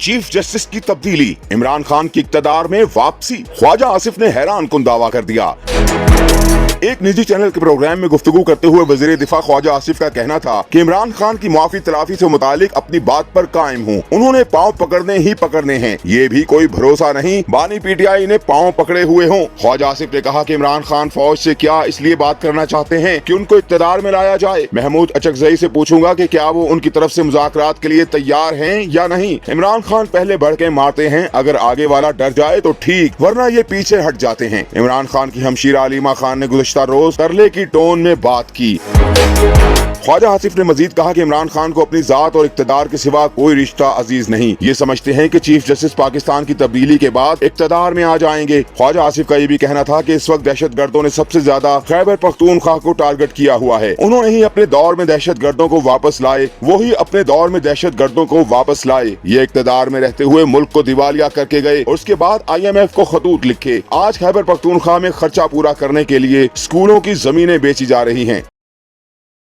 Chief justice की तब्दीली, इमरान खान की इक़्तिदार में वापसी। ख्वाजा आसिफ ने हैरान कुन दावा कर दिया। एक निजी चैनल के प्रोग्राम में गुफ्तगू करते हुए वज़ीर दिफा ख्वाजा आसिफ का कहना था कि इमरान खान की माफी तलाफी से मुतालिक अपनी बात पर कायम हूँ। उन्होंने पाँव पकड़ने ही पकड़ने हैं, ये भी कोई भरोसा नहीं बानी पीटीआई ने पाँव पकड़े हुए हों। ख्वाजा आसिफ ने कहा कि इमरान खान फौज से क्या इसलिए बात करना चाहते हैं कि उनको इक़्तिदार में लाया जाए। महमूद अचकज़ई से पूछूंगा कि क्या वो उनकी तरफ से मुज़ाकरात के लिए तैयार हैं या नहीं। इमरान खान पहले बढ़ के मारते हैं, अगर आगे वाला डर जाए तो ठीक, वरना ये पीछे हट जाते हैं। इमरान खान की हमशीरा अलीमा खान ने गुज़िश्ता रोज तरले की टोन में बात की। ख्वाजा आसिफ ने मजीद कहा कि इमरान खान को अपनी जात और इक़्तिदार के सिवा कोई रिश्ता अजीज नहीं। ये समझते हैं कि चीफ जस्टिस पाकिस्तान की तब्दीली के बाद इक़्तिदार में आ जाएंगे। ख्वाजा आसिफ का ये भी कहना था कि इस वक्त दहशत गर्दों ने सबसे ज्यादा खैबर पख्तूनख्वा को टारगेट किया हुआ है। उन्होंने ही अपने दौर में दहशत गर्दों को वापस लाए, वो ही अपने दौर में दहशत गर्दों को वापस लाए। ये इक़्तिदार में रहते हुए मुल्क को दिवालिया करके गए और उसके बाद IMF को खतूत लिखे। आज खैबर पख्तूनख्वा में खर्चा पूरा करने के लिए स्कूलों की जमीनें बेची जा रही हैं।